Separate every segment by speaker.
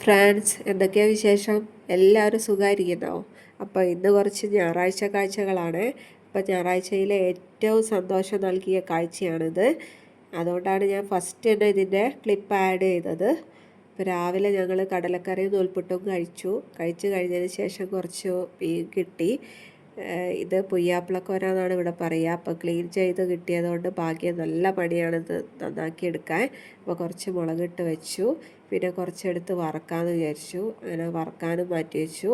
Speaker 1: France എന്തൊക്കെയാണ് വിശേഷം? എല്ലാവരും സുഖമായിരിക്കുന്നോ? അപ്പോൾ ഇന്ന് കുറച്ച് ഞായറാഴ്ച കാഴ്ചകളാണ്. അപ്പോൾ ഞായറാഴ്ചയിലെ ഏറ്റവും സന്തോഷം നൽകിയ കാഴ്ചയാണിത്. അതുകൊണ്ടാണ് ഞാൻ ഫസ്റ്റ് തന്നെ ഇതിൻ്റെ ക്ലിപ്പ് ആഡ് ചെയ്തത്. ഇപ്പോൾ രാവിലെ ഞങ്ങൾ കടലക്കറിയും നൂൽപുട്ടും കഴിച്ചു കഴിഞ്ഞതിന് ശേഷം കുറച്ച് മീൻ കിട്ടി. ഇത് പുയ്യാപ്പിളക്കോര എന്നാണ് ഇവിടെ പറയുക. അപ്പോൾ ക്ലീൻ ചെയ്ത് കിട്ടിയതുകൊണ്ട് ഭാഗ്യം, നല്ല പണിയാണിത് നന്നാക്കി എടുക്കാൻ. അപ്പോൾ കുറച്ച് മുളകിട്ട് വെച്ചു, പിന്നെ കുറച്ചെടുത്ത് വറക്കാമെന്ന് വിചാരിച്ചു. അങ്ങനെ വറക്കാനും മാറ്റി വെച്ചു.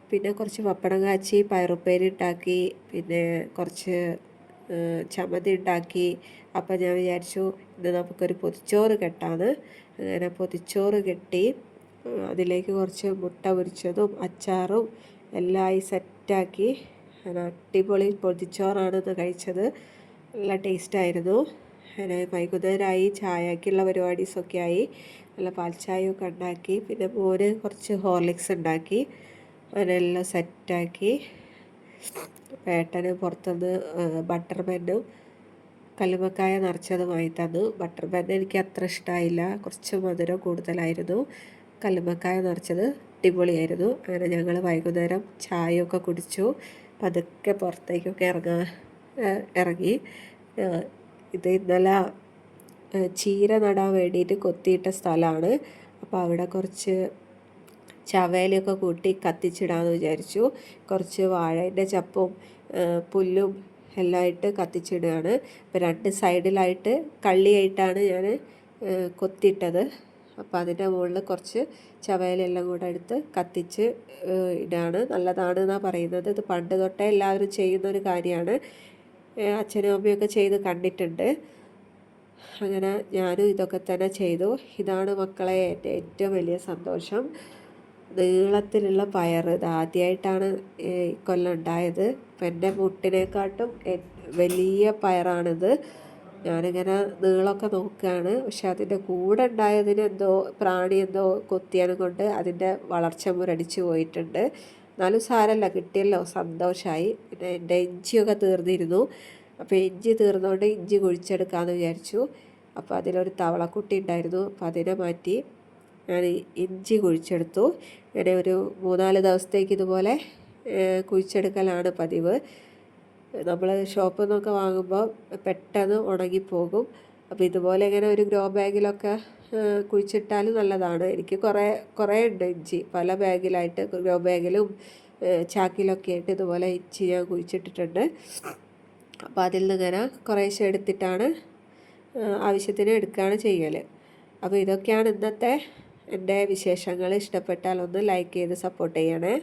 Speaker 1: പിന്നെ കുറച്ച് പപ്പടം കാച്ചി പയറുപ്പേരി ഉണ്ടാക്കി, പിന്നെ കുറച്ച് ചമ്മന്തി ഉണ്ടാക്കി. അപ്പോൾ ഞാൻ വിചാരിച്ചു ഇന്ന് നമുക്കൊരു പൊതിച്ചോറ് കെട്ടാന്ന്. അങ്ങനെ പൊതിച്ചോറ് കെട്ടി അതിലേക്ക് കുറച്ച് മുട്ട പൊരിച്ചതും അച്ചാറും എല്ലാം സെറ്റാക്കി. അടിപൊളി പൊതിച്ചോറാണ് ഇന്ന് കഴിച്ചത്. നല്ല ടേസ്റ്റായിരുന്നു. അങ്ങനെ വൈകുന്നേരമായി, ചായക്കുള്ള പരിപാടീസൊക്കെ ആയി. നല്ല പാൽച്ചായയൊക്കെ ഉണ്ടാക്കി. പിന്നെ മോന് കുറച്ച് ഹോർലിക്സ് ഉണ്ടാക്കി. അങ്ങനെയെല്ലാം സെറ്റാക്കി. ഏട്ടന് പുറത്തുനിന്ന് ബട്ടർ ബന്നും കല്ലുമ്മക്കായ നിറച്ചതുമായി തന്നു. ബട്ടർ ബൻ എനിക്ക് അത്ര ഇഷ്ടമായില്ല, കുറച്ച് മധുരം കൂടുതലായിരുന്നു. കല്ലുമ്മക്കായ നിറച്ചത് അടിപൊളിയായിരുന്നു. അങ്ങനെ ഞങ്ങൾ വൈകുന്നേരം ചായയൊക്കെ കുടിച്ചു. പതുക്കെ പുറത്തേക്കൊക്കെ ഇറങ്ങി. ഇത് ഇന്നലെ ചീര നടാൻ വേണ്ടിയിട്ട് കൊത്തിയിട്ട സ്ഥലമാണ്. അപ്പോൾ അവിടെ കുറച്ച് ചവലയൊക്കെ കൂട്ടി കത്തിച്ചിടാമെന്ന് വിചാരിച്ചു. കുറച്ച് വാഴേൻ്റെ ചപ്പും പുല്ലും എല്ലാം ഇട്ട് കത്തിച്ചിടുകയാണ്. അപ്പോൾ രണ്ട് സൈഡിലായിട്ട് കള്ളിയായിട്ടാണ് ഞാൻ കൊത്തിയിട്ടത്. അപ്പോൾ അതിൻ്റെ മുകളിൽ കുറച്ച് ചവലയെല്ലാം കൂടെ എടുത്ത് കത്തിച്ച് ഇടാണ്. നല്ലതാണ് എന്നാണ് പറയുന്നത്. ഇത് പണ്ട് തൊട്ടേ എല്ലാവരും ചെയ്യുന്നൊരു കാര്യമാണ്. അച്ഛനും അമ്മയൊക്കെ ചെയ്ത് കണ്ടിട്ടുണ്ട്. അങ്ങനെ ഞാനും ഇതൊക്കെ തന്നെ ചെയ്തു. ഇതാണ് മക്കളെ എൻ്റെ ഏറ്റവും വലിയ സന്തോഷം. നീളത്തിലുള്ള പയർ ഇത് ആദ്യമായിട്ടാണ് ഇക്കൊല്ലം ഉണ്ടായത്. ഇപ്പം എൻ്റെ മുട്ടിനെക്കാട്ടും വലിയ പയറാണിത്. ഞാനിങ്ങനെ നീളമൊക്കെ നോക്കുകയാണ്. പക്ഷെ അതിൻ്റെ കൂടെ ഉണ്ടായതിന് എന്തോ പ്രാണി എന്തോ കൊത്തിയത് കൊണ്ട് അതിൻ്റെ വളർച്ച മുരടിച്ച് പോയിട്ടുണ്ട്. എന്നാലും സാരമല്ല, കിട്ടിയല്ലോ, സന്തോഷമായി. പിന്നെ എൻ്റെ ഇഞ്ചിയൊക്കെ തീർന്നിരുന്നു. അപ്പോൾ ഇഞ്ചി തീർന്നുകൊണ്ട് ഇഞ്ചി കുഴിച്ചെടുക്കാമെന്ന് വിചാരിച്ചു. അപ്പോൾ അതിലൊരു തവളക്കുട്ടി ഉണ്ടായിരുന്നു. അപ്പോൾ അതിനെ മാറ്റി ഞാൻ ഇഞ്ചി കുഴിച്ചെടുത്തു. അങ്ങനെ ഒരു 3-4 ദിവസത്തേക്ക് ഇതുപോലെ കുഴിച്ചെടുക്കലാണ് പതിവ്. നമ്മൾ ഷോപ്പിൽ നിന്നൊക്കെ വാങ്ങുമ്പോൾ പെട്ടെന്ന് ഉണങ്ങിപ്പോകും. അപ്പോൾ ഇതുപോലെ ഇങ്ങനെ ഒരു ഗ്രോ ബാഗിലൊക്കെ കുഴിച്ചിട്ടാൽ നല്ലതാണ്. എനിക്ക് കുറേ ഉണ്ട് ഇഞ്ചി, പല ബാഗിലായിട്ട്, ഗ്രോ ബാഗിലും ചാക്കിലൊക്കെ ആയിട്ട് ഇതുപോലെ ഇഞ്ചി ഞാൻ കുഴിച്ചിട്ടിട്ടുണ്ട്. അപ്പോൾ അതിൽ നിന്ന് ഇങ്ങനെ കുറേശ്ശെ എടുത്തിട്ടാണ് ആവശ്യത്തിന് എടുക്കുകയാണ് ചെയ്യൽ. അപ്പോൾ ഇതൊക്കെയാണ് ഇന്നത്തെ എൻ്റെ വിശേഷങ്ങൾ. ഇഷ്ടപ്പെട്ടാൽ ഒന്ന് ലൈക്ക് ചെയ്ത് സപ്പോർട്ട് ചെയ്യണേ.